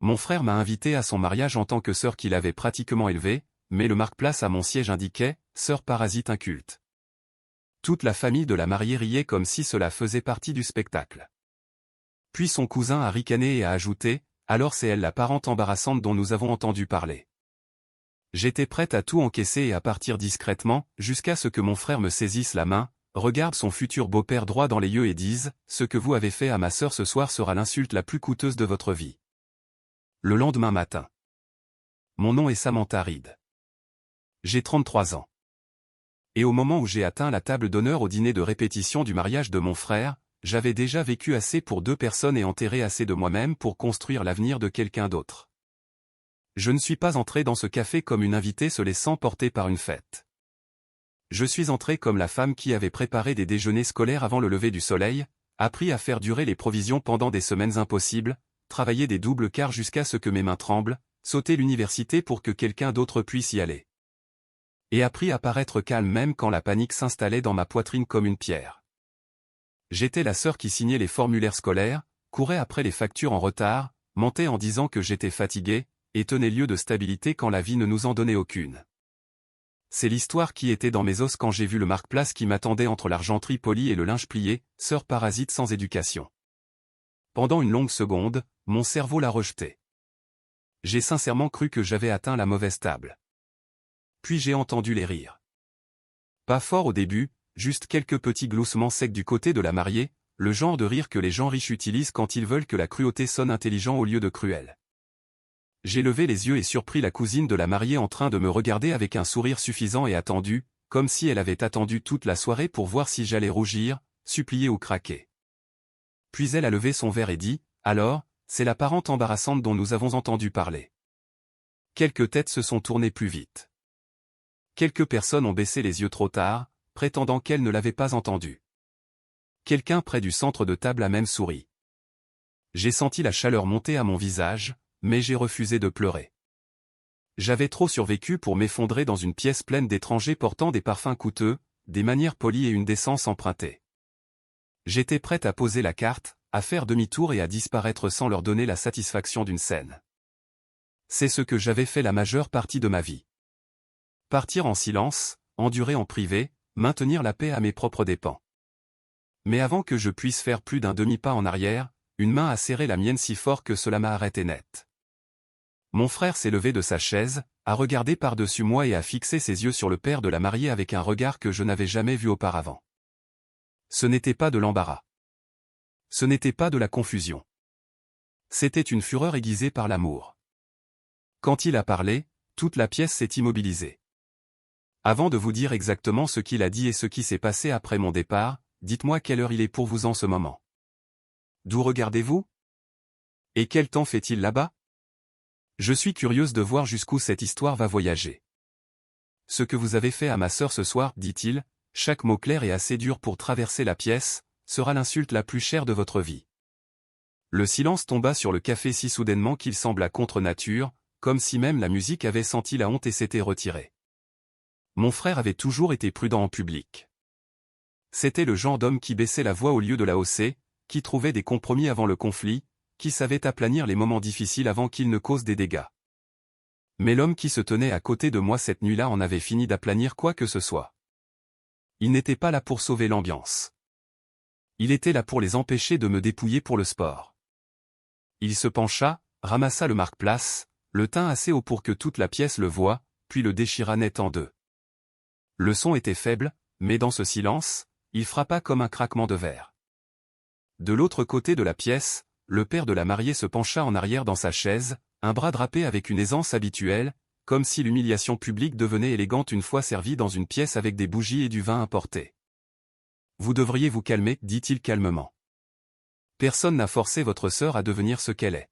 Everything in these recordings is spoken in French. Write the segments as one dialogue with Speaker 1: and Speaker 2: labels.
Speaker 1: Mon frère m'a invité à son mariage en tant que sœur qu'il avait pratiquement élevée, mais le marque-place à mon siège indiquait « sœur parasite inculte ». Toute la famille de la mariée riait comme si cela faisait partie du spectacle. Puis son cousin a ricané et a ajouté « alors c'est elle la parente embarrassante dont nous avons entendu parler ». J'étais prête à tout encaisser et à partir discrètement, jusqu'à ce que mon frère me saisisse la main, regarde son futur beau-père droit dans les yeux et dise « ce que vous avez fait à ma sœur ce soir sera l'insulte la plus coûteuse de votre vie ». Le lendemain matin. Mon nom est Samantha Reed. J'ai 33 ans. Et au moment où j'ai atteint la table d'honneur au dîner de répétition du mariage de mon frère, j'avais déjà vécu assez pour 2 personnes et enterré assez de moi-même pour construire l'avenir de quelqu'un d'autre. Je ne suis pas entré dans ce café comme une invitée se laissant porter par une fête. Je suis entré comme la femme qui avait préparé des déjeuners scolaires avant le lever du soleil, appris à faire durer les provisions pendant des semaines impossibles, travaillé des doubles quarts jusqu'à ce que mes mains tremblent, sauter l'université pour que quelqu'un d'autre puisse y aller. Et appris à paraître calme même quand la panique s'installait dans ma poitrine comme une pierre. J'étais la sœur qui signait les formulaires scolaires, courait après les factures en retard, mentait en disant que j'étais fatigué, et tenait lieu de stabilité quand la vie ne nous en donnait aucune. C'est l'histoire qui était dans mes os quand j'ai vu le marque-place qui m'attendait entre l'argenterie polie et le linge plié, sœur parasite sans éducation. Pendant une longue seconde, mon cerveau l'a rejeté. J'ai sincèrement cru que j'avais atteint la mauvaise table. Puis j'ai entendu les rires. Pas fort au début, juste quelques petits gloussements secs du côté de la mariée, le genre de rire que les gens riches utilisent quand ils veulent que la cruauté sonne intelligent au lieu de cruel. J'ai levé les yeux et surpris la cousine de la mariée en train de me regarder avec un sourire suffisant et attendu, comme si elle avait attendu toute la soirée pour voir si j'allais rougir, supplier ou craquer. Puis elle a levé son verre et dit « Alors, c'est la parente embarrassante dont nous avons entendu parler. » Quelques têtes se sont tournées plus vite. Quelques personnes ont baissé les yeux trop tard, prétendant qu'elles ne l'avaient pas entendu. Quelqu'un près du centre de table a même souri. J'ai senti la chaleur monter à mon visage, mais j'ai refusé de pleurer. J'avais trop survécu pour m'effondrer dans une pièce pleine d'étrangers portant des parfums coûteux, des manières polies et une décence empruntée. J'étais prête à poser la carte, à faire demi-tour et à disparaître sans leur donner la satisfaction d'une scène. C'est ce que j'avais fait la majeure partie de ma vie. Partir en silence, endurer en privé, maintenir la paix à mes propres dépens. Mais avant que je puisse faire plus d'un demi-pas en arrière, une main a serré la mienne si fort que cela m'a arrêté net. Mon frère s'est levé de sa chaise, a regardé par-dessus moi et a fixé ses yeux sur le père de la mariée avec un regard que je n'avais jamais vu auparavant. Ce n'était pas de l'embarras. Ce n'était pas de la confusion. C'était une fureur aiguisée par l'amour. Quand il a parlé, toute la pièce s'est immobilisée. Avant de vous dire exactement ce qu'il a dit et ce qui s'est passé après mon départ, dites-moi quelle heure il est pour vous en ce moment. D'où regardez-vous? Et quel temps fait-il là-bas? Je suis curieuse de voir jusqu'où cette histoire va voyager. Ce que vous avez fait à ma sœur ce soir, dit-il, chaque mot clair et assez dur pour traverser la pièce, sera l'insulte la plus chère de votre vie. Le silence tomba sur le café si soudainement qu'il sembla contre nature, comme si même la musique avait senti la honte et s'était retirée. Mon frère avait toujours été prudent en public. C'était le genre d'homme qui baissait la voix au lieu de la hausser, qui trouvait des compromis avant le conflit, qui savait aplanir les moments difficiles avant qu'ils ne causent des dégâts. Mais l'homme qui se tenait à côté de moi cette nuit-là en avait fini d'aplanir quoi que ce soit. Il n'était pas là pour sauver l'ambiance. Il était là pour les empêcher de me dépouiller pour le sport. Il se pencha, ramassa le marque-place, le tint assez haut pour que toute la pièce le voie, puis le déchira net en deux. Le son était faible, mais dans ce silence, il frappa comme un craquement de verre. De l'autre côté de la pièce, le père de la mariée se pencha en arrière dans sa chaise, un bras drapé avec une aisance habituelle, comme si l'humiliation publique devenait élégante une fois servie dans une pièce avec des bougies et du vin importé. « Vous devriez vous calmer, dit-il calmement. Personne n'a forcé votre sœur à devenir ce qu'elle est. »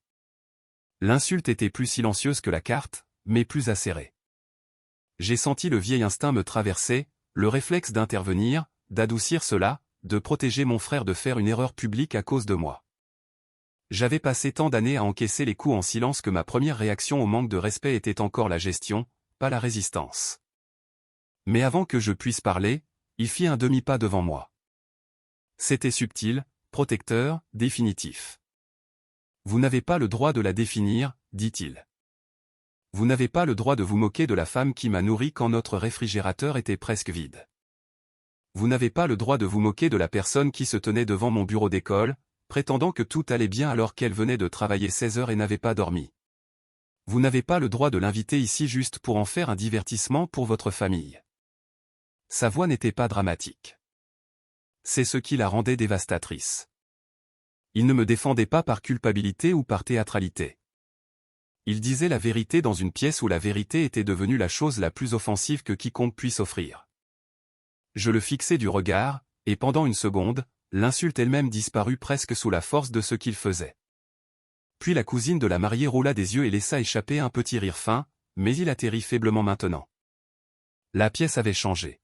Speaker 1: L'insulte était plus silencieuse que la carte, mais plus acérée. J'ai senti le vieil instinct me traverser, le réflexe d'intervenir, d'adoucir cela, de protéger mon frère de faire une erreur publique à cause de moi. J'avais passé tant d'années à encaisser les coups en silence que ma première réaction au manque de respect était encore la gestion, pas la résistance. Mais avant que je puisse parler, il fit un demi-pas devant moi. C'était subtil, protecteur, définitif. Vous n'avez pas le droit de la définir, dit-il. Vous n'avez pas le droit de vous moquer de la femme qui m'a nourri quand notre réfrigérateur était presque vide. Vous n'avez pas le droit de vous moquer de la personne qui se tenait devant mon bureau d'école, prétendant que tout allait bien alors qu'elle venait de travailler 16 heures et n'avait pas dormi. Vous n'avez pas le droit de l'inviter ici juste pour en faire un divertissement pour votre famille. Sa voix n'était pas dramatique. C'est ce qui la rendait dévastatrice. Il ne me défendait pas par culpabilité ou par théâtralité. Il disait la vérité dans une pièce où la vérité était devenue la chose la plus offensive que quiconque puisse offrir. Je le fixai du regard, et pendant une seconde, l'insulte elle-même disparut presque sous la force de ce qu'il faisait. Puis la cousine de la mariée roula des yeux et laissa échapper un petit rire fin, mais il atterrit faiblement maintenant. La pièce avait changé.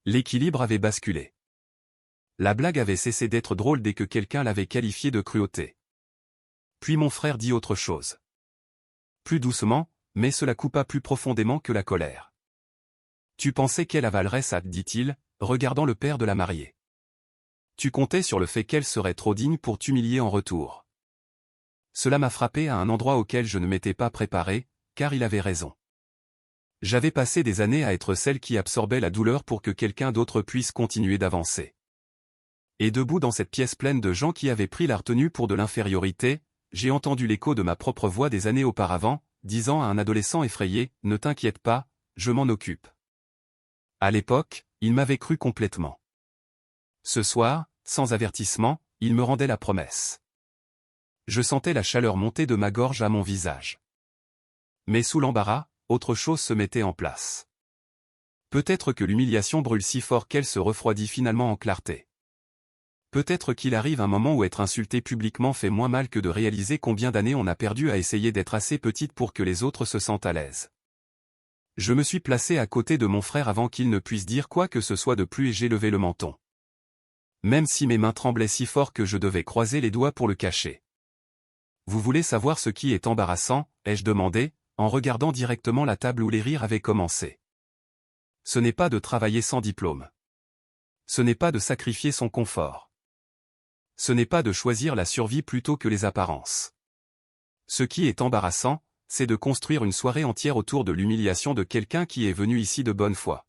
Speaker 1: L'équilibre avait basculé. La blague avait cessé d'être drôle dès que quelqu'un l'avait qualifiée de cruauté. Puis mon frère dit autre chose. Plus doucement, mais cela coupa plus profondément que la colère. Tu pensais qu'elle avalerait ça, dit-il, regardant le père de la mariée. Tu comptais sur le fait qu'elle serait trop digne pour t'humilier en retour. Cela m'a frappé à un endroit auquel je ne m'étais pas préparé, car il avait raison. J'avais passé des années à être celle qui absorbait la douleur pour que quelqu'un d'autre puisse continuer d'avancer. Et debout dans cette pièce pleine de gens qui avaient pris la retenue pour de l'infériorité, j'ai entendu l'écho de ma propre voix des années auparavant, disant à un adolescent effrayé, « Ne t'inquiète pas, je m'en occupe. » À l'époque, il m'avait cru complètement. Ce soir, sans avertissement, il me rendait la promesse. Je sentais la chaleur monter de ma gorge à mon visage. Mais sous l'embarras, autre chose se mettait en place. Peut-être que l'humiliation brûle si fort qu'elle se refroidit finalement en clarté. Peut-être qu'il arrive un moment où être insulté publiquement fait moins mal que de réaliser combien d'années on a perdu à essayer d'être assez petite pour que les autres se sentent à l'aise. Je me suis placé à côté de mon frère avant qu'il ne puisse dire quoi que ce soit de plus et j'ai levé le menton. Même si mes mains tremblaient si fort que je devais croiser les doigts pour le cacher. Vous voulez savoir ce qui est embarrassant, ai-je demandé, en regardant directement la table où les rires avaient commencé. Ce n'est pas de travailler sans diplôme. Ce n'est pas de sacrifier son confort. Ce n'est pas de choisir la survie plutôt que les apparences. Ce qui est embarrassant, c'est de construire une soirée entière autour de l'humiliation de quelqu'un qui est venu ici de bonne foi.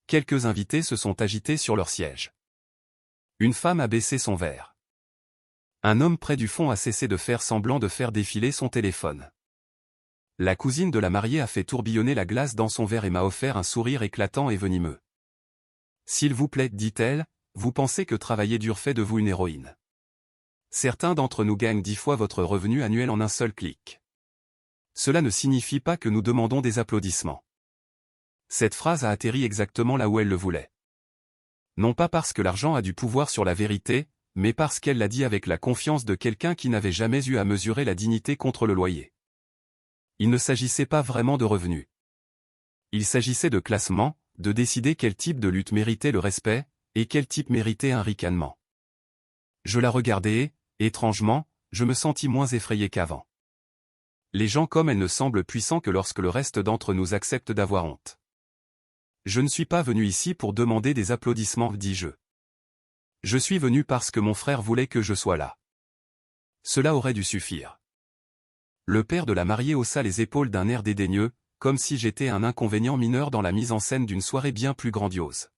Speaker 1: Quelques invités se sont agités sur leur siège. Une femme a baissé son verre. Un homme près du fond a cessé de faire semblant de faire défiler son téléphone. La cousine de la mariée a fait tourbillonner la glace dans son verre et m'a offert un sourire éclatant et venimeux. « S'il vous plaît, dit-elle, vous pensez que travailler dur fait de vous une héroïne. Certains d'entre nous gagnent 10 fois votre revenu annuel en un seul clic. Cela ne signifie pas que nous demandons des applaudissements. » Cette phrase a atterri exactement là où elle le voulait. Non pas parce que l'argent a du pouvoir sur la vérité, mais parce qu'elle l'a dit avec la confiance de quelqu'un qui n'avait jamais eu à mesurer la dignité contre le loyer. Il ne s'agissait pas vraiment de revenus. Il s'agissait de classement, de décider quel type de lutte méritait le respect, et quel type méritait un ricanement. Je la regardai et, étrangement, je me sentis moins effrayé qu'avant. Les gens comme elle ne semblent puissants que lorsque le reste d'entre nous accepte d'avoir honte. Je ne suis pas venu ici pour demander des applaudissements, dis-je. Je suis venu parce que mon frère voulait que je sois là. Cela aurait dû suffire. Le père de la mariée haussa les épaules d'un air dédaigneux, comme si j'étais un inconvénient mineur dans la mise en scène d'une soirée bien plus grandiose.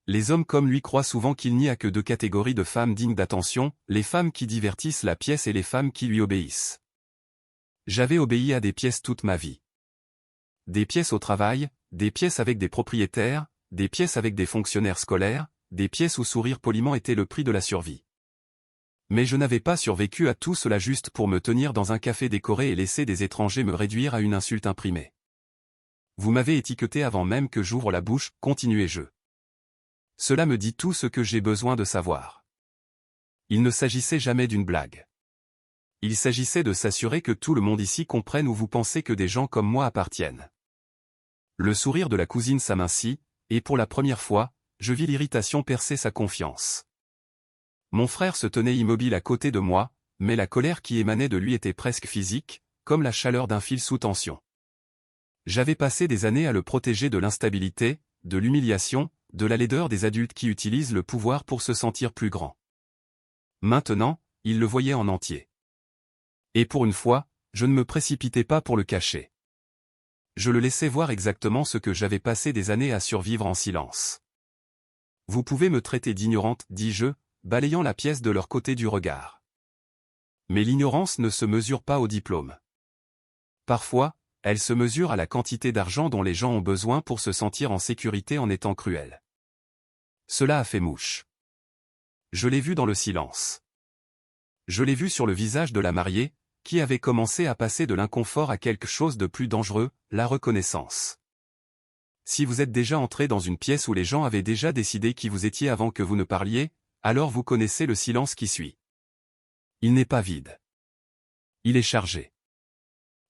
Speaker 1: Les hommes comme lui croient souvent qu'il n'y a que deux catégories de femmes dignes d'attention, les femmes qui divertissent la pièce et les femmes qui lui obéissent. J'avais obéi à des pièces toute ma vie. Des pièces au travail, des pièces avec des propriétaires, des pièces avec des fonctionnaires scolaires, des pièces où sourire poliment était le prix de la survie. Mais je n'avais pas survécu à tout cela juste pour me tenir dans un café décoré et laisser des étrangers me réduire à une insulte imprimée. Vous m'avez étiqueté avant même que j'ouvre la bouche, continuai-je. Cela me dit tout ce que j'ai besoin de savoir. Il ne s'agissait jamais d'une blague. Il s'agissait de s'assurer que tout le monde ici comprenne où vous pensez que des gens comme moi appartiennent. Le sourire de la cousine s'amincit, et pour la première fois, je vis l'irritation percer sa confiance. Mon frère se tenait immobile à côté de moi, mais la colère qui émanait de lui était presque physique, comme la chaleur d'un fil sous tension. J'avais passé des années à le protéger de l'instabilité, de l'humiliation, de la laideur des adultes qui utilisent le pouvoir pour se sentir plus grands. Maintenant, il le voyait en entier. Et pour une fois, je ne me précipitais pas pour le cacher. Je le laissais voir exactement ce que j'avais passé des années à survivre en silence. Vous pouvez me traiter d'ignorante, dis-je, balayant la pièce de leur côté du regard. Mais l'ignorance ne se mesure pas au diplôme. Parfois, elle se mesure à la quantité d'argent dont les gens ont besoin pour se sentir en sécurité en étant cruels. Cela a fait mouche. Je l'ai vu dans le silence. Je l'ai vu sur le visage de la mariée, qui avait commencé à passer de l'inconfort à quelque chose de plus dangereux, la reconnaissance. Si vous êtes déjà entré dans une pièce où les gens avaient déjà décidé qui vous étiez avant que vous ne parliez, alors vous connaissez le silence qui suit. Il n'est pas vide. Il est chargé.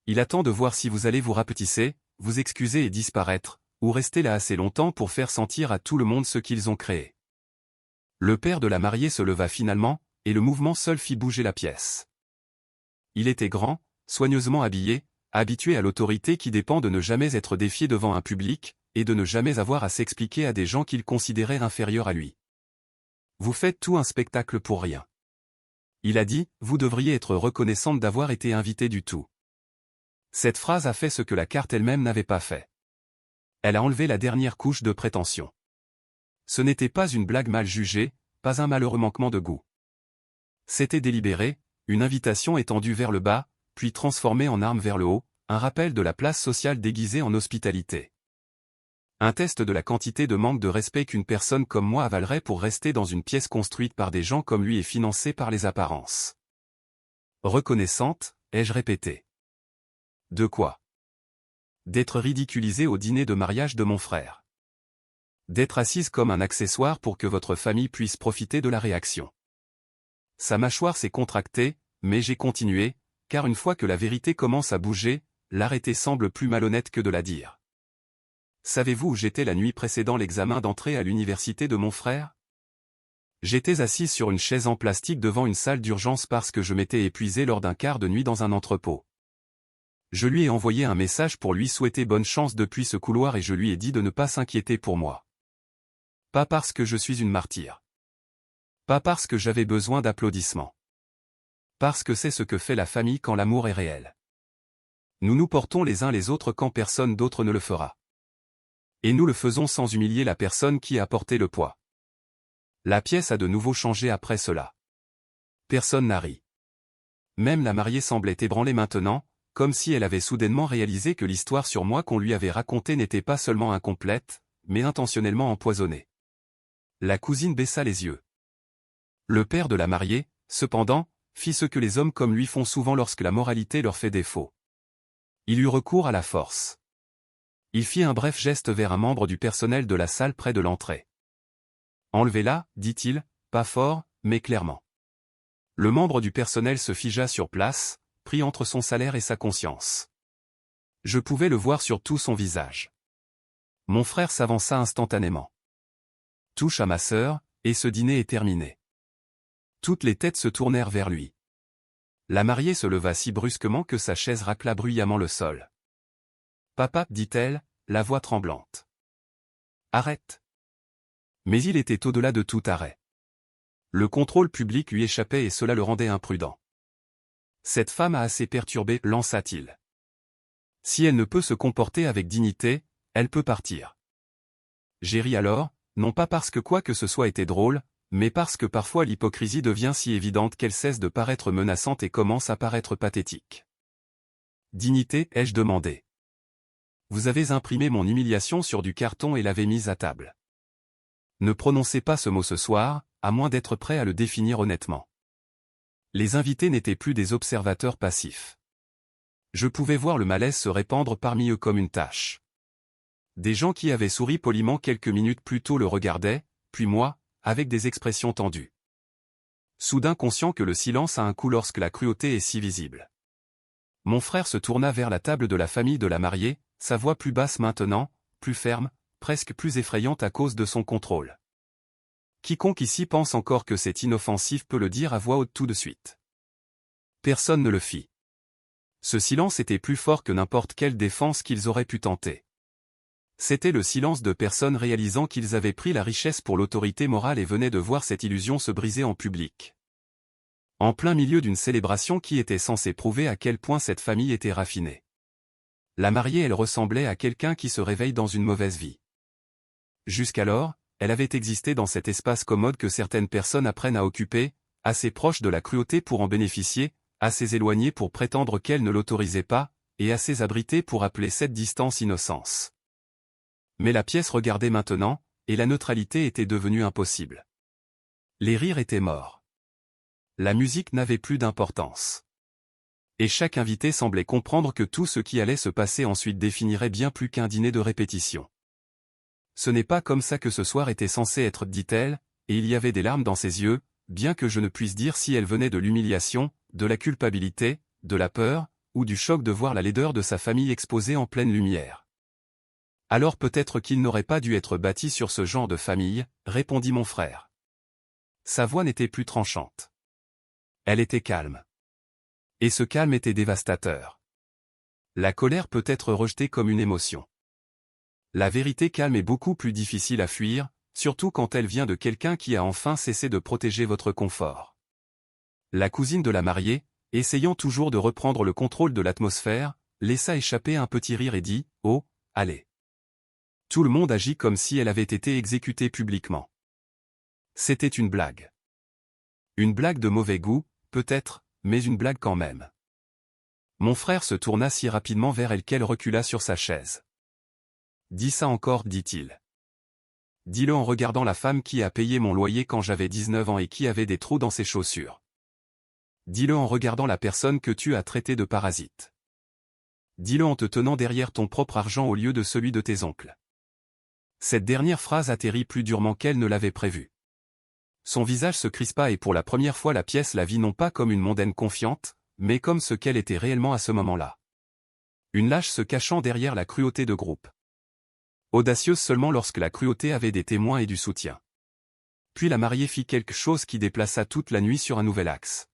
Speaker 1: Il attend de voir si vous allez vous rapetisser, vous excuser et disparaître, ou rester là assez longtemps pour faire sentir à tout le monde ce qu'ils ont créé. Le père de la mariée se leva finalement, et le mouvement seul fit bouger la pièce. Il était grand, soigneusement habillé, habitué à l'autorité qui dépend de ne jamais être défié devant un public, et de ne jamais avoir à s'expliquer à des gens qu'il considérait inférieurs à lui. Vous faites tout un spectacle pour rien. Il a dit, vous devriez être reconnaissante d'avoir été invité du tout. Cette phrase a fait ce que la carte elle-même n'avait pas fait. Elle a enlevé la dernière couche de prétention. Ce n'était pas une blague mal jugée, pas un malheureux manquement de goût. C'était délibéré, une invitation étendue vers le bas, puis transformée en arme vers le haut, un rappel de la place sociale déguisée en hospitalité. Un test de la quantité de manque de respect qu'une personne comme moi avalerait pour rester dans une pièce construite par des gens comme lui et financée par les apparences. Reconnaissante, ai-je répété. De quoi? D'être ridiculisée au dîner de mariage de mon frère. D'être assise comme un accessoire pour que votre famille puisse profiter de la réaction. Sa mâchoire s'est contractée, mais j'ai continué, car une fois que la vérité commence à bouger, l'arrêter semble plus malhonnête que de la dire. Savez-vous où j'étais la nuit précédant l'examen d'entrée à l'université de mon frère? J'étais assise sur une chaise en plastique devant une salle d'urgence parce que je m'étais épuisé lors d'un quart de nuit dans un entrepôt. Je lui ai envoyé un message pour lui souhaiter bonne chance depuis ce couloir et je lui ai dit de ne pas s'inquiéter pour moi. Pas parce que je suis une martyre. Pas parce que j'avais besoin d'applaudissements. Parce que c'est ce que fait la famille quand l'amour est réel. Nous nous portons les uns les autres quand personne d'autre ne le fera. Et nous le faisons sans humilier la personne qui a porté le poids. La pièce a de nouveau changé après cela. Personne n'a ri. Même la mariée semblait ébranlée maintenant, comme si elle avait soudainement réalisé que l'histoire sur moi qu'on lui avait racontée n'était pas seulement incomplète, mais intentionnellement empoisonnée. La cousine baissa les yeux. Le père de la mariée, cependant, fit ce que les hommes comme lui font souvent lorsque la moralité leur fait défaut. Il eut recours à la force. Il fit un bref geste vers un membre du personnel de la salle près de l'entrée. « Enlevez-la, dit-il, pas fort, mais clairement. » Le membre du personnel se figea sur place, pris entre son salaire et sa conscience. Je pouvais le voir sur tout son visage. Mon frère s'avança instantanément. « Touche à ma sœur, et ce dîner est terminé. » Toutes les têtes se tournèrent vers lui. La mariée se leva si brusquement que sa chaise racla bruyamment le sol. « Papa, dit-elle, la voix tremblante. Arrête. » Mais il était au-delà de tout arrêt. Le contrôle public lui échappait et cela le rendait imprudent. Cette femme a assez perturbé, lança-t-il. Si elle ne peut se comporter avec dignité, elle peut partir. J'ai ri alors, non pas parce que quoi que ce soit était drôle, mais parce que parfois l'hypocrisie devient si évidente qu'elle cesse de paraître menaçante et commence à paraître pathétique. Dignité, ai-je demandé. Vous avez imprimé mon humiliation sur du carton et l'avez mise à table. Ne prononcez pas ce mot ce soir, à moins d'être prêt à le définir honnêtement. Les invités n'étaient plus des observateurs passifs. Je pouvais voir le malaise se répandre parmi eux comme une tache. Des gens qui avaient souri poliment quelques minutes plus tôt le regardaient, puis moi, avec des expressions tendues. Soudain conscient que le silence a un coût lorsque la cruauté est si visible. Mon frère se tourna vers la table de la famille de la mariée, sa voix plus basse maintenant, plus ferme, presque plus effrayante à cause de son contrôle. Quiconque ici pense encore que c'est inoffensif peut le dire à voix haute tout de suite. Personne ne le fit. Ce silence était plus fort que n'importe quelle défense qu'ils auraient pu tenter. C'était le silence de personnes réalisant qu'ils avaient pris la richesse pour l'autorité morale et venaient de voir cette illusion se briser en public. En plein milieu d'une célébration qui était censée prouver à quel point cette famille était raffinée. La mariée, elle ressemblait à quelqu'un qui se réveille dans une mauvaise vie. Jusqu'alors, elle avait existé dans cet espace commode que certaines personnes apprennent à occuper, assez proche de la cruauté pour en bénéficier, assez éloignée pour prétendre qu'elle ne l'autorisait pas, et assez abritée pour appeler cette distance innocence. Mais la pièce regardait maintenant, et la neutralité était devenue impossible. Les rires étaient morts. La musique n'avait plus d'importance. Et chaque invité semblait comprendre que tout ce qui allait se passer ensuite définirait bien plus qu'un dîner de répétition. Ce n'est pas comme ça que ce soir était censé être, dit-elle, et il y avait des larmes dans ses yeux, bien que je ne puisse dire si elles venaient de l'humiliation, de la culpabilité, de la peur, ou du choc de voir la laideur de sa famille exposée en pleine lumière. Alors peut-être qu'il n'aurait pas dû être bâti sur ce genre de famille, répondit mon frère. Sa voix n'était plus tranchante. Elle était calme. Et ce calme était dévastateur. La colère peut être rejetée comme une émotion. La vérité calme est beaucoup plus difficile à fuir, surtout quand elle vient de quelqu'un qui a enfin cessé de protéger votre confort. La cousine de la mariée, essayant toujours de reprendre le contrôle de l'atmosphère, laissa échapper un petit rire et dit « Oh, allez !» Tout le monde agit comme si elle avait été exécutée publiquement. C'était une blague. Une blague de mauvais goût, peut-être, mais une blague quand même. Mon frère se tourna si rapidement vers elle qu'elle recula sur sa chaise. « Dis ça encore, dit-il. Dis-le en regardant la femme qui a payé mon loyer quand j'avais 19 ans et qui avait des trous dans ses chaussures. Dis-le en regardant la personne que tu as traitée de parasite. Dis-le en te tenant derrière ton propre argent au lieu de celui de tes oncles. » Cette dernière phrase atterrit plus durement qu'elle ne l'avait prévu. Son visage se crispa et pour la première fois la pièce la vit non pas comme une mondaine confiante, mais comme ce qu'elle était réellement à ce moment-là. Une lâche se cachant derrière la cruauté de groupe. Audacieuse seulement lorsque la cruauté avait des témoins et du soutien. Puis la mariée fit quelque chose qui déplaça toute la nuit sur un nouvel axe.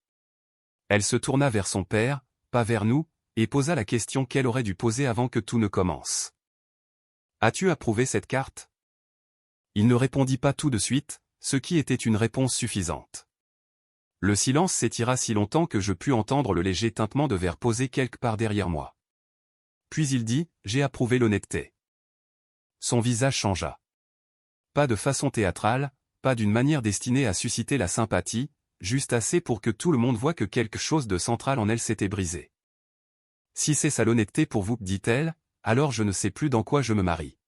Speaker 1: Elle se tourna vers son père, pas vers nous, et posa la question qu'elle aurait dû poser avant que tout ne commence. « As-tu approuvé cette carte ?» Il ne répondit pas tout de suite, ce qui était une réponse suffisante. Le silence s'étira si longtemps que je pus entendre le léger tintement de verre posé quelque part derrière moi. Puis il dit « J'ai approuvé l'honnêteté. » Son visage changea. Pas de façon théâtrale, pas d'une manière destinée à susciter la sympathie, juste assez pour que tout le monde voie que quelque chose de central en elle s'était brisé. « Si c'est ça l'honnêteté pour vous, dit-elle, alors je ne sais plus dans quoi je me marie. »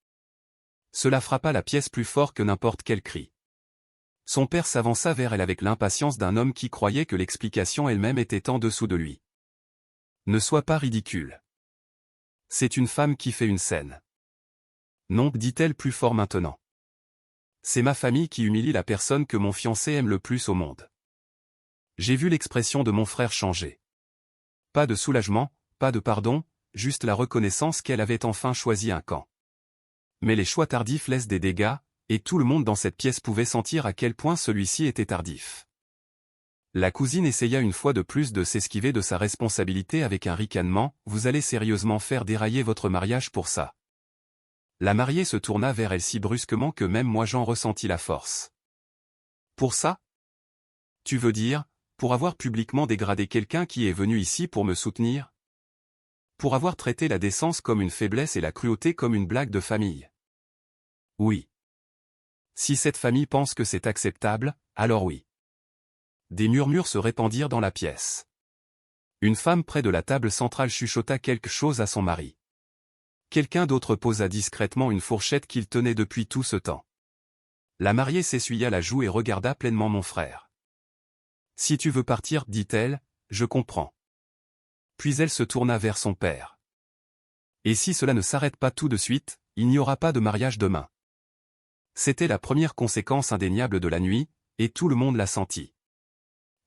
Speaker 1: Cela frappa la pièce plus fort que n'importe quel cri. Son père s'avança vers elle avec l'impatience d'un homme qui croyait que l'explication elle-même était en dessous de lui. « Ne sois pas ridicule. C'est une femme qui fait une scène. » « Non, dit-elle plus fort maintenant. C'est ma famille qui humilie la personne que mon fiancé aime le plus au monde. » J'ai vu l'expression de mon frère changer. Pas de soulagement, pas de pardon, juste la reconnaissance qu'elle avait enfin choisi un camp. Mais les choix tardifs laissent des dégâts, et tout le monde dans cette pièce pouvait sentir à quel point celui-ci était tardif. La cousine essaya une fois de plus de s'esquiver de sa responsabilité avec un ricanement « Vous allez sérieusement faire dérailler votre mariage pour ça ?» La mariée se tourna vers elle si brusquement que même moi j'en ressentis la force. « Pour ça ? Tu veux dire, pour avoir publiquement dégradé quelqu'un qui est venu ici pour me soutenir ? Pour avoir traité la décence comme une faiblesse et la cruauté comme une blague de famille ? Oui. Si cette famille pense que c'est acceptable, alors oui. » Des murmures se répandirent dans la pièce. Une femme près de la table centrale chuchota quelque chose à son mari. Quelqu'un d'autre posa discrètement une fourchette qu'il tenait depuis tout ce temps. La mariée s'essuya la joue et regarda pleinement mon frère. « Si tu veux partir, dit-elle, je comprends. » Puis elle se tourna vers son père. « Et si cela ne s'arrête pas tout de suite, il n'y aura pas de mariage demain. » C'était la première conséquence indéniable de la nuit, et tout le monde la sentit.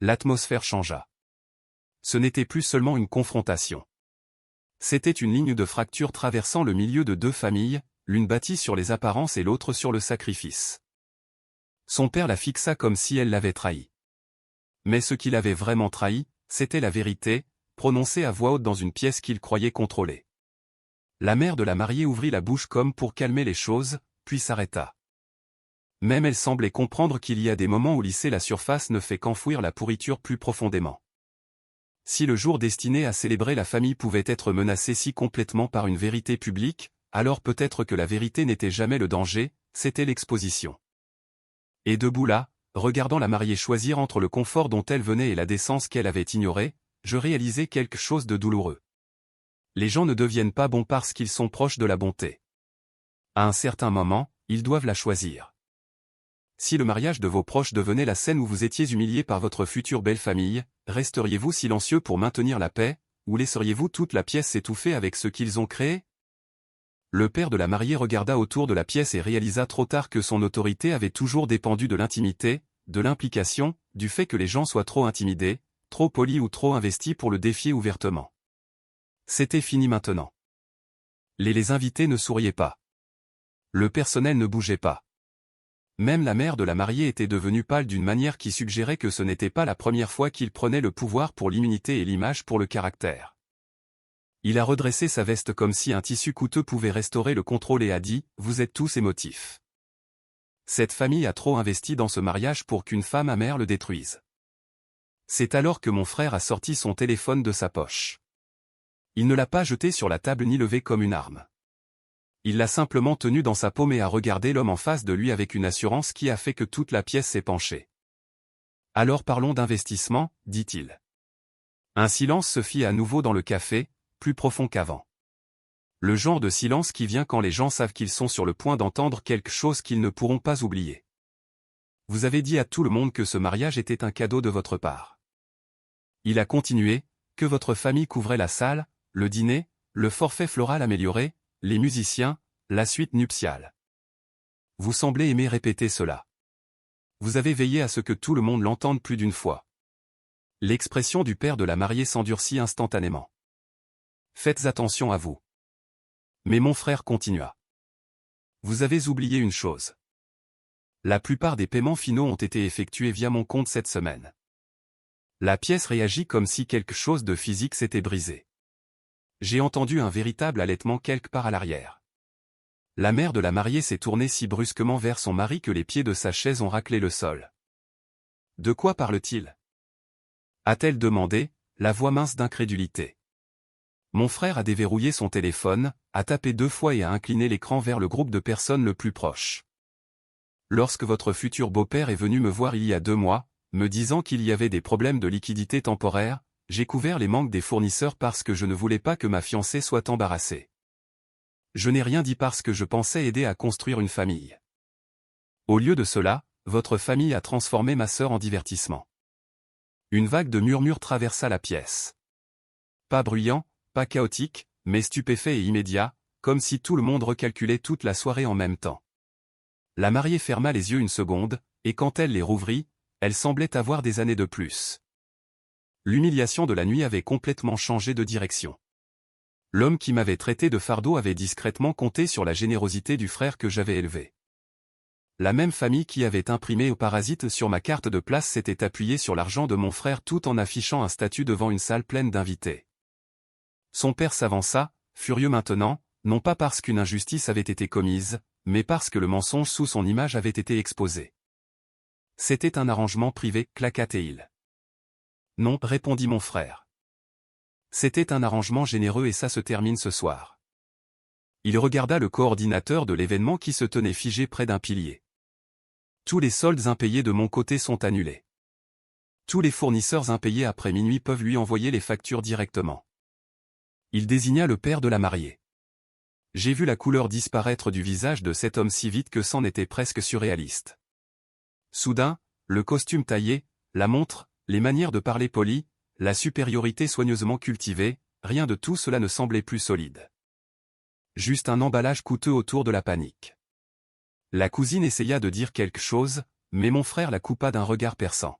Speaker 1: L'atmosphère changea. Ce n'était plus seulement une confrontation. C'était une ligne de fracture traversant le milieu de deux familles, l'une bâtie sur les apparences et l'autre sur le sacrifice. Son père la fixa comme si elle l'avait trahi. Mais ce qui l'avait vraiment trahi, c'était la vérité, prononcée à voix haute dans une pièce qu'il croyait contrôler. La mère de la mariée ouvrit la bouche comme pour calmer les choses, puis s'arrêta. Même elle semblait comprendre qu'il y a des moments où lisser la surface ne fait qu'enfouir la pourriture plus profondément. Si le jour destiné à célébrer la famille pouvait être menacé si complètement par une vérité publique, alors peut-être que la vérité n'était jamais le danger, c'était l'exposition. Et debout là, regardant la mariée choisir entre le confort dont elle venait et la décence qu'elle avait ignorée, je réalisais quelque chose de douloureux. Les gens ne deviennent pas bons parce qu'ils sont proches de la bonté. À un certain moment, ils doivent la choisir. Si le mariage de vos proches devenait la scène où vous étiez humilié par votre future belle famille, resteriez-vous silencieux pour maintenir la paix, ou laisseriez-vous toute la pièce s'étouffer avec ce qu'ils ont créé? Le père de la mariée regarda autour de la pièce et réalisa trop tard que son autorité avait toujours dépendu de l'intimité, de l'implication, du fait que les gens soient trop intimidés, trop polis ou trop investis pour le défier ouvertement. C'était fini maintenant. Les invités ne souriaient pas. Le personnel ne bougeait pas. Même la mère de la mariée était devenue pâle d'une manière qui suggérait que ce n'était pas la première fois qu'il prenait le pouvoir pour l'immunité et l'image pour le caractère. Il a redressé sa veste comme si un tissu coûteux pouvait restaurer le contrôle et a dit « Vous êtes tous émotifs. Cette famille a trop investi dans ce mariage pour qu'une femme amère le détruise. » C'est alors que mon frère a sorti son téléphone de sa poche. Il ne l'a pas jeté sur la table ni levé comme une arme. Il l'a simplement tenu dans sa paume et a regardé l'homme en face de lui avec une assurance qui a fait que toute la pièce s'est penchée. « Alors parlons d'investissement, dit-il. » Un silence se fit à nouveau dans le café, plus profond qu'avant. Le genre de silence qui vient quand les gens savent qu'ils sont sur le point d'entendre quelque chose qu'ils ne pourront pas oublier. Vous avez dit à tout le monde que ce mariage était un cadeau de votre part. Il a continué, que votre famille couvrait la salle, le dîner, le forfait floral amélioré, les musiciens, la suite nuptiale. Vous semblez aimer répéter cela. Vous avez veillé à ce que tout le monde l'entende plus d'une fois. L'expression du père de la mariée s'endurcit instantanément. Faites attention à vous. Mais mon frère continua. Vous avez oublié une chose. La plupart des paiements finaux ont été effectués via mon compte cette semaine. La pièce réagit comme si quelque chose de physique s'était brisé. J'ai entendu un véritable halètement quelque part à l'arrière. La mère de la mariée s'est tournée si brusquement vers son mari que les pieds de sa chaise ont raclé le sol. De quoi parle-t-il? A-t-elle demandé, la voix mince d'incrédulité. Mon frère a déverrouillé son téléphone, a tapé 2 fois et a incliné l'écran vers le groupe de personnes le plus proche. Lorsque votre futur beau-père est venu me voir il y a 2 mois, me disant qu'il y avait des problèmes de liquidité temporaire, j'ai couvert les manques des fournisseurs parce que je ne voulais pas que ma fiancée soit embarrassée. Je n'ai rien dit parce que je pensais aider à construire une famille. Au lieu de cela, votre famille a transformé ma sœur en divertissement. Une vague de murmures traversa la pièce. Pas bruyant, pas chaotique, mais stupéfait et immédiat, comme si tout le monde recalculait toute la soirée en même temps. La mariée ferma les yeux une seconde, et quand elle les rouvrit, elle semblait avoir des années de plus. L'humiliation de la nuit avait complètement changé de direction. L'homme qui m'avait traité de fardeau avait discrètement compté sur la générosité du frère que j'avais élevé. La même famille qui avait imprimé au parasite sur ma carte de place s'était appuyée sur l'argent de mon frère tout en affichant un statut devant une salle pleine d'invités. Son père s'avança, furieux maintenant, non pas parce qu'une injustice avait été commise, mais parce que le mensonge sous son image avait été exposé. C'était un arrangement privé, claqua-t-il. Non, répondit mon frère. C'était un arrangement généreux et ça se termine ce soir. Il regarda le coordinateur de l'événement qui se tenait figé près d'un pilier. Tous les soldes impayés de mon côté sont annulés. Tous les fournisseurs impayés après minuit peuvent lui envoyer les factures directement. Il désigna le père de la mariée. J'ai vu la couleur disparaître du visage de cet homme si vite que c'en était presque surréaliste. Soudain, le costume taillé, la montre, les manières de parler polies, la supériorité soigneusement cultivée, rien de tout cela ne semblait plus solide. Juste un emballage coûteux autour de la panique. La cousine essaya de dire quelque chose, mais mon frère la coupa d'un regard perçant.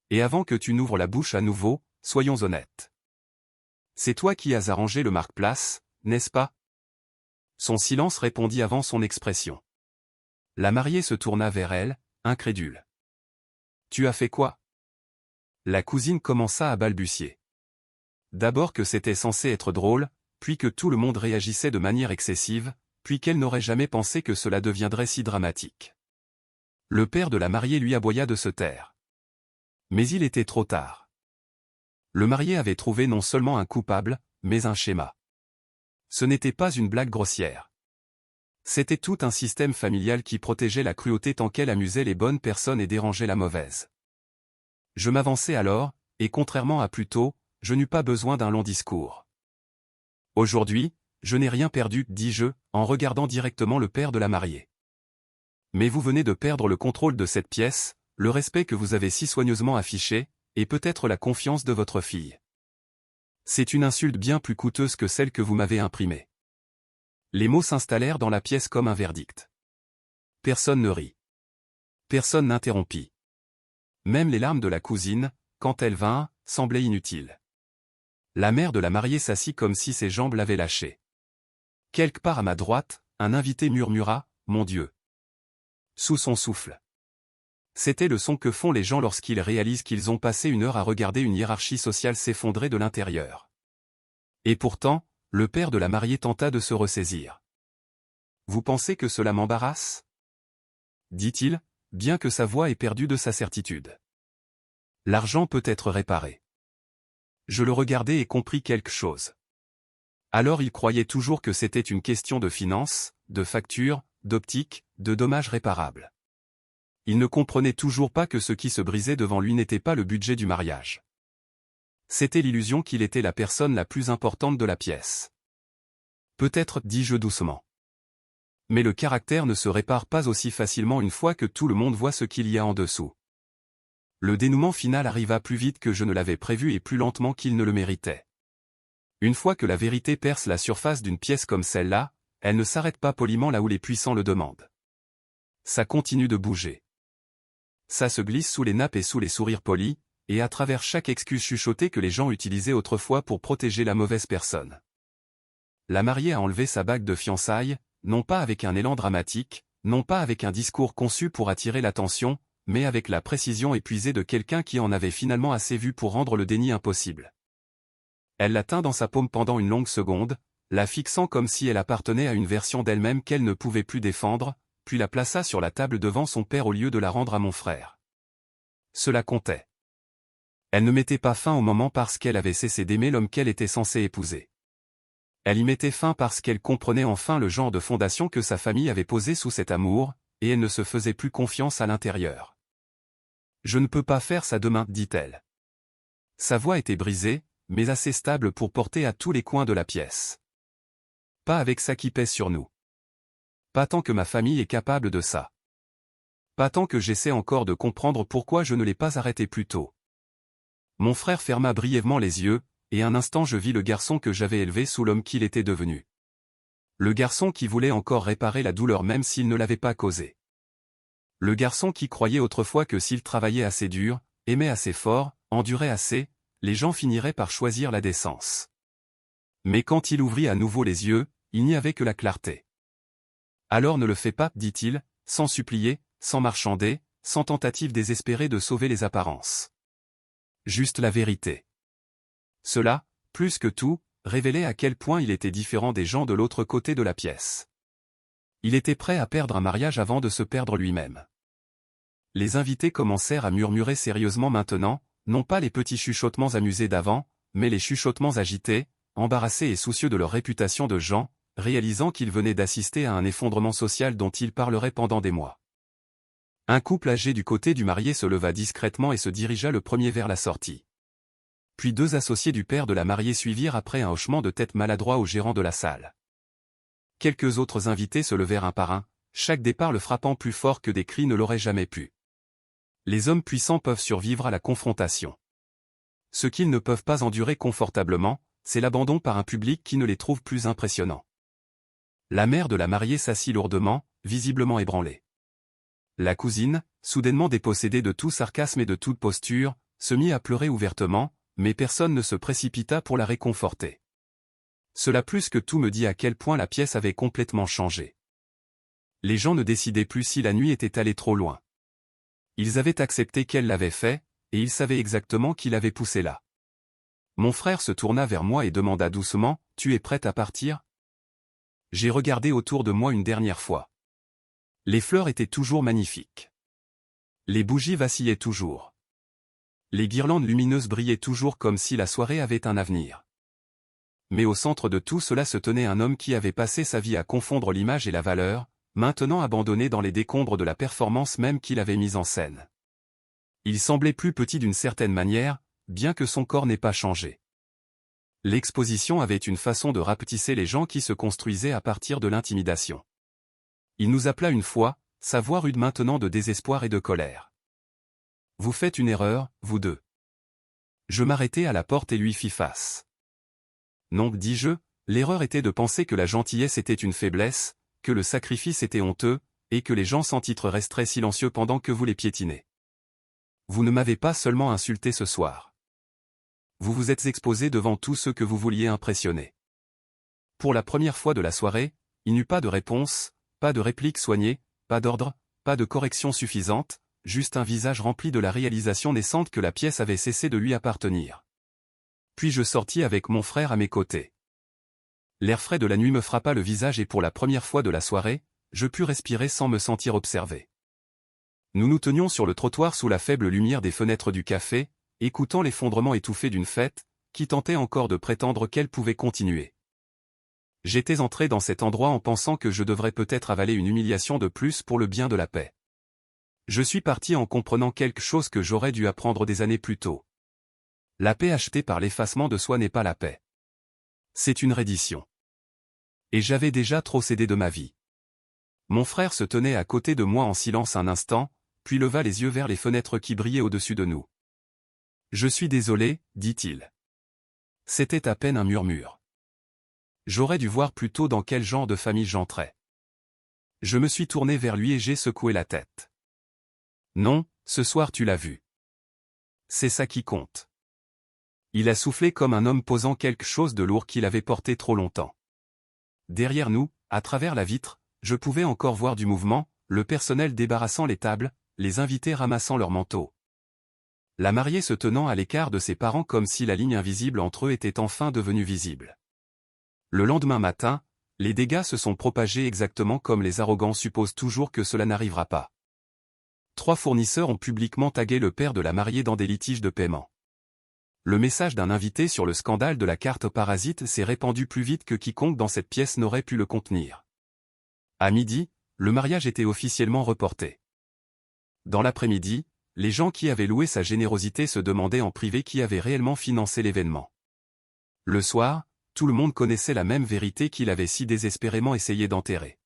Speaker 1: Et avant que tu n'ouvres la bouche à nouveau, soyons honnêtes. C'est toi qui as arrangé le marque-place, n'est-ce pas? Son silence répondit avant son expression. La mariée se tourna vers elle, incrédule. Tu as fait quoi? La cousine commença à balbutier. D'abord que c'était censé être drôle, puis que tout le monde réagissait de manière excessive, puis qu'elle n'aurait jamais pensé que cela deviendrait si dramatique. Le père de la mariée lui aboya de se taire. Mais il était trop tard. Le marié avait trouvé non seulement un coupable, mais un schéma. Ce n'était pas une blague grossière. C'était tout un système familial qui protégeait la cruauté tant qu'elle amusait les bonnes personnes et dérangeait la mauvaise. Je m'avançai alors, et contrairement à plus tôt, je n'eus pas besoin d'un long discours. Aujourd'hui, je n'ai rien perdu, dis-je, en regardant directement le père de la mariée. Mais vous venez de perdre le contrôle de cette pièce, le respect que vous avez si soigneusement affiché, et peut-être la confiance de votre fille. C'est une insulte bien plus coûteuse que celle que vous m'avez imprimée. Les mots s'installèrent dans la pièce comme un verdict. Personne ne rit. Personne n'interrompit. Même les larmes de la cousine, quand elles vinrent, semblaient inutiles. La mère de la mariée s'assit comme si ses jambes l'avaient lâchée. Quelque part à ma droite, un invité murmura « Mon Dieu !» sous son souffle. C'était le son que font les gens lorsqu'ils réalisent qu'ils ont passé une heure à regarder une hiérarchie sociale s'effondrer de l'intérieur. Et pourtant, le père de la mariée tenta de se ressaisir. « Vous pensez que cela m'embarrasse ?» dit-il, bien que sa voix ait perdu de sa certitude. L'argent peut être réparé. Je le regardai et compris quelque chose. Alors il croyait toujours que c'était une question de finances, de factures, d'optique, de dommages réparables. Il ne comprenait toujours pas que ce qui se brisait devant lui n'était pas le budget du mariage. C'était l'illusion qu'il était la personne la plus importante de la pièce. Peut-être, dis-je doucement. Mais le caractère ne se répare pas aussi facilement une fois que tout le monde voit ce qu'il y a en dessous. Le dénouement final arriva plus vite que je ne l'avais prévu et plus lentement qu'il ne le méritait. Une fois que la vérité perce la surface d'une pièce comme celle-là, elle ne s'arrête pas poliment là où les puissants le demandent. Ça continue de bouger. Ça se glisse sous les nappes et sous les sourires polis, et à travers chaque excuse chuchotée que les gens utilisaient autrefois pour protéger la mauvaise personne. La mariée a enlevé sa bague de fiançailles, non pas avec un élan dramatique, non pas avec un discours conçu pour attirer l'attention, mais avec la précision épuisée de quelqu'un qui en avait finalement assez vu pour rendre le déni impossible. Elle la tint dans sa paume pendant une longue seconde, la fixant comme si elle appartenait à une version d'elle-même qu'elle ne pouvait plus défendre, puis la plaça sur la table devant son père au lieu de la rendre à mon frère. Cela comptait. Elle ne mettait pas fin au moment parce qu'elle avait cessé d'aimer l'homme qu'elle était censée épouser. Elle y mettait fin parce qu'elle comprenait enfin le genre de fondation que sa famille avait posé sous cet amour, et elle ne se faisait plus confiance à l'intérieur. « Je ne peux pas faire ça demain, dit-elle. Sa voix était brisée, mais assez stable pour porter à tous les coins de la pièce. Pas avec ça qui pèse sur nous. Pas tant que ma famille est capable de ça. Pas tant que j'essaie encore de comprendre pourquoi je ne l'ai pas arrêté plus tôt. » Mon frère ferma brièvement les yeux, et un instant je vis le garçon que j'avais élevé sous l'homme qu'il était devenu. Le garçon qui voulait encore réparer la douleur même s'il ne l'avait pas causée. Le garçon qui croyait autrefois que s'il travaillait assez dur, aimait assez fort, endurait assez, les gens finiraient par choisir la décence. Mais quand il ouvrit à nouveau les yeux, il n'y avait que la clarté. « Alors ne le fais pas, dit-il, sans supplier, sans marchander, sans tentative désespérée de sauver les apparences. Juste la vérité. » Cela, plus que tout, révélait à quel point il était différent des gens de l'autre côté de la pièce. Il était prêt à perdre un mariage avant de se perdre lui-même. Les invités commencèrent à murmurer sérieusement maintenant, non pas les petits chuchotements amusés d'avant, mais les chuchotements agités, embarrassés et soucieux de leur réputation de gens, réalisant qu'ils venaient d'assister à un effondrement social dont ils parleraient pendant des mois. Un couple âgé du côté du marié se leva discrètement et se dirigea le premier vers la sortie. Puis deux associés du père de la mariée suivirent après un hochement de tête maladroit au gérant de la salle. Quelques autres invités se levèrent un par un, chaque départ le frappant plus fort que des cris ne l'auraient jamais pu. Les hommes puissants peuvent survivre à la confrontation. Ce qu'ils ne peuvent pas endurer confortablement, c'est l'abandon par un public qui ne les trouve plus impressionnants. La mère de la mariée s'assit lourdement, visiblement ébranlée. La cousine, soudainement dépossédée de tout sarcasme et de toute posture, se mit à pleurer ouvertement, mais personne ne se précipita pour la réconforter. Cela plus que tout me dit à quel point la pièce avait complètement changé. Les gens ne décidaient plus si la nuit était allée trop loin. Ils avaient accepté qu'elle l'avait fait, et ils savaient exactement qui l'avait poussé là. Mon frère se tourna vers moi et demanda doucement, « Tu es prête à partir ?» J'ai regardé autour de moi une dernière fois. Les fleurs étaient toujours magnifiques. Les bougies vacillaient toujours. Les guirlandes lumineuses brillaient toujours comme si la soirée avait un avenir. Mais au centre de tout cela se tenait un homme qui avait passé sa vie à confondre l'image et la valeur, maintenant abandonné dans les décombres de la performance même qu'il avait mise en scène. Il semblait plus petit d'une certaine manière, bien que son corps n'ait pas changé. L'exposition avait une façon de rapetisser les gens qui se construisaient à partir de l'intimidation. Il nous appela une fois, sa voix rude maintenant de désespoir et de colère. « Vous faites une erreur, vous deux. » Je m'arrêtai à la porte et lui fis face. « Non, dis-je, l'erreur était de penser que la gentillesse était une faiblesse, que le sacrifice était honteux, et que les gens sans titre resteraient silencieux pendant que vous les piétinez. Vous ne m'avez pas seulement insulté ce soir. Vous vous êtes exposé devant tous ceux que vous vouliez impressionner. » Pour la première fois de la soirée, il n'y eut pas de réponse, pas de réplique soignée, pas d'ordre, pas de correction suffisante, juste un visage rempli de la réalisation naissante que la pièce avait cessé de lui appartenir. Puis je sortis avec mon frère à mes côtés. L'air frais de la nuit me frappa le visage et pour la première fois de la soirée, je pus respirer sans me sentir observé. Nous nous tenions sur le trottoir sous la faible lumière des fenêtres du café, écoutant l'effondrement étouffé d'une fête, qui tentait encore de prétendre qu'elle pouvait continuer. J'étais entré dans cet endroit en pensant que je devrais peut-être avaler une humiliation de plus pour le bien de la paix. Je suis parti en comprenant quelque chose que j'aurais dû apprendre des années plus tôt. La paix achetée par l'effacement de soi n'est pas la paix. C'est une reddition. Et j'avais déjà trop cédé de ma vie. Mon frère se tenait à côté de moi en silence un instant, puis leva les yeux vers les fenêtres qui brillaient au-dessus de nous. « Je suis désolé, dit-il. » C'était à peine un murmure. J'aurais dû voir plus tôt dans quel genre de famille j'entrais. Je me suis tourné vers lui et j'ai secoué la tête. « Non, ce soir tu l'as vu. C'est ça qui compte. » Il a soufflé comme un homme posant quelque chose de lourd qu'il avait porté trop longtemps. Derrière nous, à travers la vitre, je pouvais encore voir du mouvement, le personnel débarrassant les tables, les invités ramassant leurs manteaux. La mariée se tenant à l'écart de ses parents comme si la ligne invisible entre eux était enfin devenue visible. Le lendemain matin, les dégâts se sont propagés exactement comme les arrogants supposent toujours que cela n'arrivera pas. 3 fournisseurs ont publiquement tagué le père de la mariée dans des litiges de paiement. Le message d'un invité sur le scandale de la carte parasite s'est répandu plus vite que quiconque dans cette pièce n'aurait pu le contenir. À midi, le mariage était officiellement reporté. Dans l'après-midi, les gens qui avaient loué sa générosité se demandaient en privé qui avait réellement financé l'événement. Le soir, tout le monde connaissait la même vérité qu'il avait si désespérément essayé d'enterrer.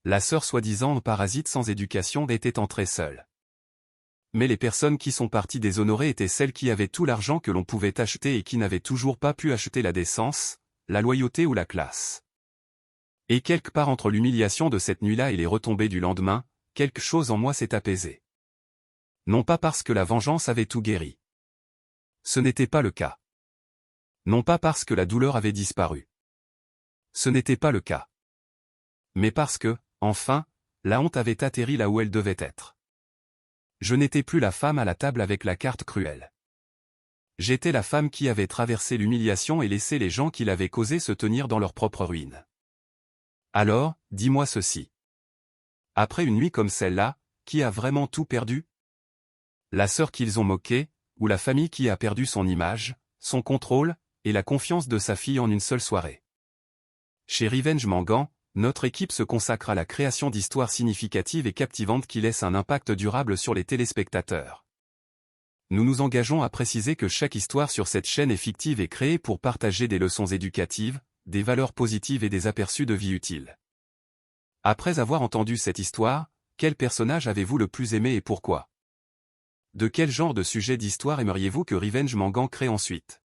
Speaker 1: La sœur soi-disant parasite sans éducation était entrée seule. Mais les personnes qui sont parties déshonorées étaient celles qui avaient tout l'argent que l'on pouvait acheter et qui n'avaient toujours pas pu acheter la décence, la loyauté ou la classe. Et quelque part entre l'humiliation de cette nuit-là et les retombées du lendemain, quelque chose en moi s'est apaisé. Non pas parce que la vengeance avait tout guéri. Ce n'était pas le cas. Non pas parce que la douleur avait disparu. Ce n'était pas le cas. Mais parce que, enfin, la honte avait atterri là où elle devait être. Je n'étais plus la femme à la table avec la carte cruelle. J'étais la femme qui avait traversé l'humiliation et laissé les gens qui l'avaient causé se tenir dans leur propre ruine. Alors, dis-moi ceci. Après une nuit comme celle-là, qui a vraiment tout perdu? La sœur qu'ils ont moquée, ou la famille qui a perdu son image, son contrôle, et la confiance de sa fille en une seule soirée? Chez Revenge Mangan, notre équipe se consacre à la création d'histoires significatives et captivantes qui laissent un impact durable sur les téléspectateurs. Nous nous engageons à préciser que chaque histoire sur cette chaîne est fictive et créée pour partager des leçons éducatives, des valeurs positives et des aperçus de vie utiles. Après avoir entendu cette histoire, quel personnage avez-vous le plus aimé et pourquoi? De quel genre de sujet d'histoire aimeriez-vous que Revenge Mangan crée ensuite?